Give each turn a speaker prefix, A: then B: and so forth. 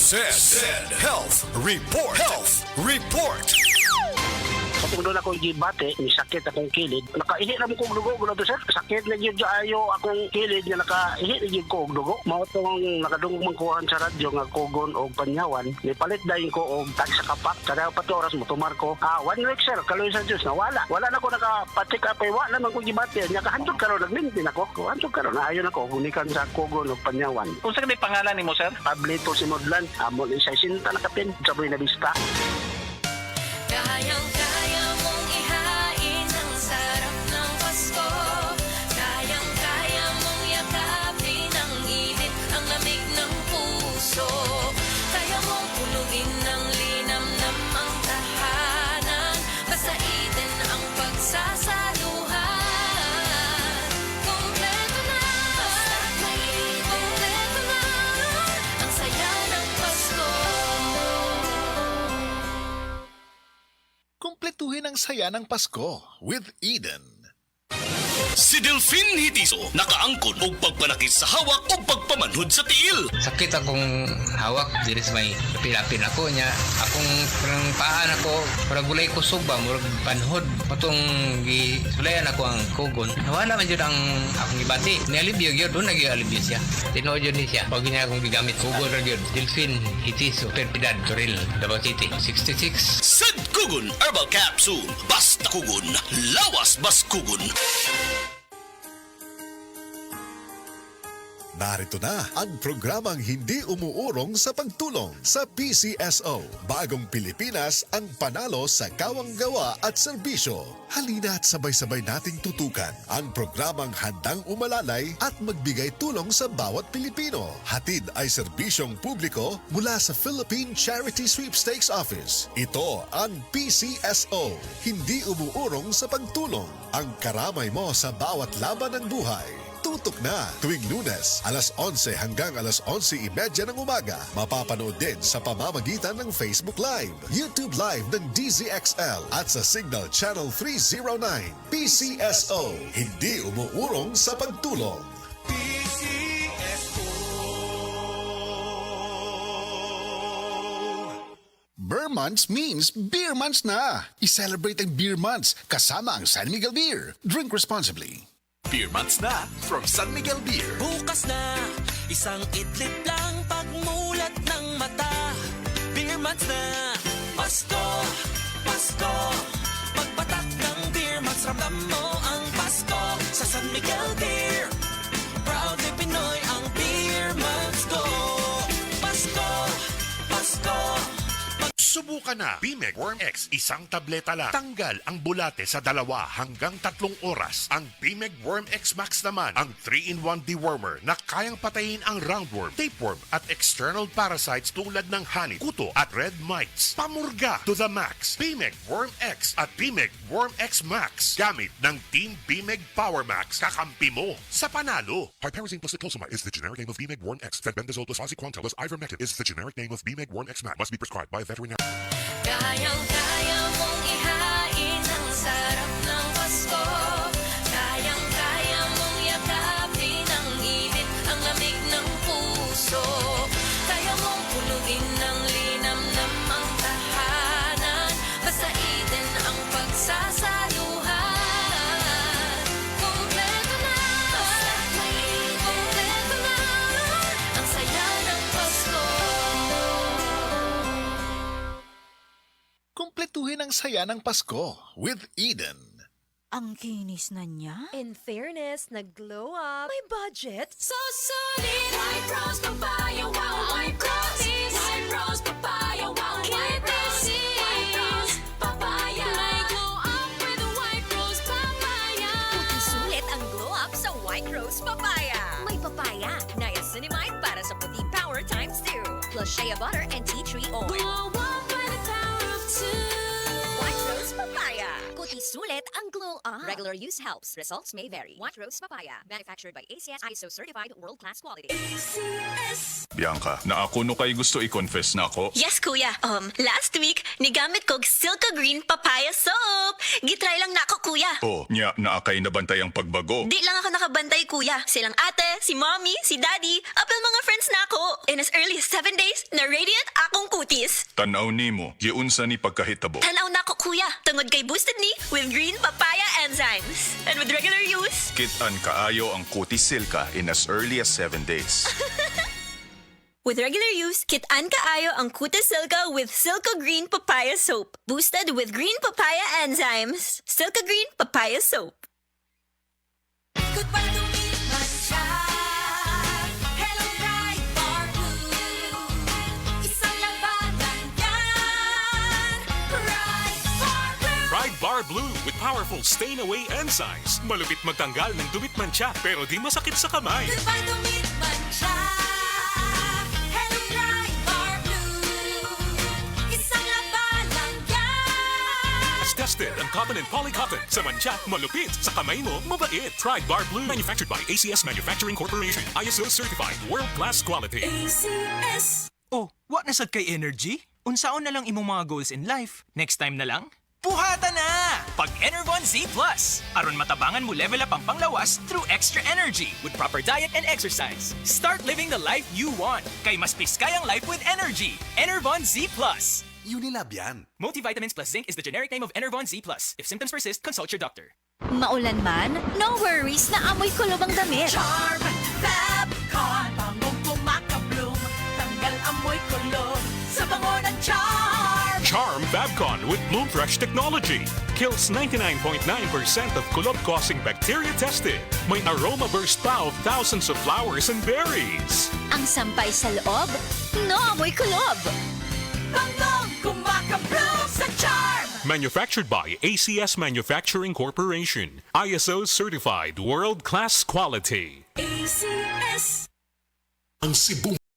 A: Zed Health Report. Health Report.
B: Kung doon ako gibate, may sakit akong kilid. Nakaihi na mo kong dugo, gula to sir. Sakit na yun ayo akong kilid nga nakaihi na yun ko og dugo. Mao tong nakadungog mangkuhan sa radyo nga kugon o panyawan. May palit dahin ko og tag sa kapak. Kada 4 oras mo tumar ko. 1 week sir, kaloy sa Diyos na wala. Wala na ko nakapatik apay, wala man ko gibate. Nya kahandog karon nagmintin ako. Handog karon ayon ako gumikan sa kugon o panyawan.
C: Unsa may pangalan nimo, sir?
B: Pablito Simodlan, amo ni 60 na kapin sa Buena Vista.
D: Kayang-kaya mong ihain ang sarap ng Pasko. Kayang-kaya mong yakapin ang init, ang lamig ng puso. Kaya mong punugin ng linamnam ang tahanan. Basta itin ang pagsasaluhan. Kompleto na, kompleto na ang saya ng Pasko.
A: Kumpletuhin ang saya ng Pasko with Eden.
E: Si Delphine Hitiso nakaangkon og pagpanakit sa hawak o pagpamanhod sa tiil.
F: Sakit akong hawak diri sa may pilapin ako nya akong parang paan ako para gulay kusog ba murag panhod patong gisulayan ako ang kugon wala man jud ang akong gibati ni alibyo gyud do nagi-alibyo siya tinuod jud ni siya pag niya akong gigamit kugon ra gyud Delphine Hitiso Perpidad Toril Davao City 66
E: Sad Kugon Herbal Capsule. Basta kugon, lawas bas kugon.
A: Narito na ang programang hindi umuurong sa pagtulong sa PCSO. Bagong Pilipinas ang panalo sa kawang-gawa at serbisyo. Halina't sabay-sabay nating tutukan ang programang handang umalalay at magbigay tulong sa bawat Pilipino. Hatid ay serbisyong publiko mula sa Philippine Charity Sweepstakes Office. Ito ang PCSO. Hindi umuurong sa pagtulong. Ang karamay mo sa bawat laban ng buhay. Tutok na tuwing Lunes, alas 11 hanggang alas 11:30 ng umaga. Mapapanood din sa pamamagitan ng Facebook Live, YouTube Live ng DZXL at sa Signal Channel 309. PCSO, hindi umuurong sa pagtulong. Beer Months means Beer Months na! I-celebrate ang Beer Months kasama ang San Miguel Beer. Drink responsibly.
G: Beer months na from San Miguel Beer.
H: Bukas na, isang idlip lang pagmulat ng mata. Beer months na, Pasko, Pasko. Pagpatak ng beer months, ramdam mo ang Pasko. Sa San Miguel Beer, proudly Pinoy ang beer months ko. Pasko, Pasko.
G: Subukan na Bimeg Worm X, isang tableta lang. Tanggal ang bulate sa 2 hanggang 3 oras. Ang Bimeg Worm X Max naman, ang 3-in-1 dewormer na kayang patayin ang roundworm, tapeworm at external parasites tulad ng honey, kuto at red mites. Pamurga to the max. Bimeg Worm X at Bimeg Worm X Max. Gamit ng Team Bimeg Power Max, kakampi mo sa panalo. Piperazine plus Cyclosumide is the generic name of Bimeg Worm X. Fenbendazole plus oxyquantel plus ivermectin is the generic name of Bimeg Worm X Max. Must be prescribed by a veterinarian.
D: Kayang-kaya mong ihain ang sarap ng Pasko. Kayang-kaya mong yakapin ang init, ang lamig ng puso. Kaya mong punugin ng linamnam ang tahanan. Basta itin ang pagsasaluhan. Kompleto na, kompleto na ang saya ng Pasko.
A: Kumpletuhin ang saya ng Pasko with Eden.
I: Ang kinis na niya.
J: In fairness, nag-glow up. May budget.
D: So solid, White Rose Papaya, wow, White Rose. White Rose Papaya, wow, White Rose. White Rose Papaya. May glow up with White Rose Papaya.
J: Puti sulit ang glow up sa White Rose Papaya. May papaya, niacinamide para sa puti power times 2. Plus shea butter and tea tree oil.
D: Glow up with the power of 2.
J: White Rose Papaya. Puti sulit ang glow up. Regular use helps. Results may vary. White Rose Papaya. Manufactured by ACS ISO certified world-class quality.
D: ACS.
C: Bianca, na ako no kay gusto i-confess na ako.
J: Yes, kuya. Last week, nigamit ko Silka Green Papaya Soap. Gitry lang na ako, kuya.
C: Oh, nya na akay nabantay ang pagbago.
J: Di lang ako nakabantay, kuya. Silang ate, si mommy, si daddy, apel mga friends na ako. In as early as 7 days, na-radiant akong kutis.
C: Tanaw nimo, giunsa ni pagkahitabo.
J: Tanaw na ako, kuya. Tungod kay Boosted Me with Green Papaya Enzymes. And with regular use,
C: Kitan kaayo ang kutis silka in as early as 7 days.
J: With regular use, kitaan kaayo ang Kutis Silka with Silka Green Papaya Soap. Boosted with Green Papaya Enzymes. Silka Green Papaya Soap.
D: Goodbye to me, Mancha. Hello, bright bar blue. Isang labanan yan. Bright bar blue.
K: Pride Bar Blue with powerful stain-away enzymes. Malupit magtanggal ng dumit mancha pero di masakit sa kamay.
D: Goodbye to me, Mancha. Hello, bright bar blue. Isang labanan yan.
K: As tested ang cotton and polycotton. Sa mancha, malupit. Sa kamay mo, mabait. Pride Bar Blue. Manufactured by ACS Manufacturing Corporation. ISO certified. World-class quality.
D: ACS.
L: Oh, what nasad kay energy? Unsaon na lang imong mga goals in life? Next time na lang? Buhata na! Pag Enervon Z Plus! Aron matabangan mo level up ang panglawas through extra energy with proper diet and exercise. Start living the life you want. Kay mas piskay ang life with energy. Enervon Z Plus.
G: Unilab yan.
L: Multivitamins plus zinc is the generic name of Enervon Z Plus. If symptoms persist, consult your doctor.
I: Maulan man, no worries na amoy kulob ang damit.
D: Charm Fabcon. Bangong pumakabloom. Tanggal amoy kulog. Sa bango ng Charm.
K: Charm Fabcon with Bloom Fresh technology. Kills 99.9% of kulob-causing bacteria tested. May aroma burst pa of thousands of flowers and berries.
I: Ang sampay sa loob, no amoy kulob.
D: Bangong kumakabloom sa Charm.
K: Manufactured by ACS Manufacturing Corporation. ISO certified world-class quality.
D: ACS.
A: Ang Cebu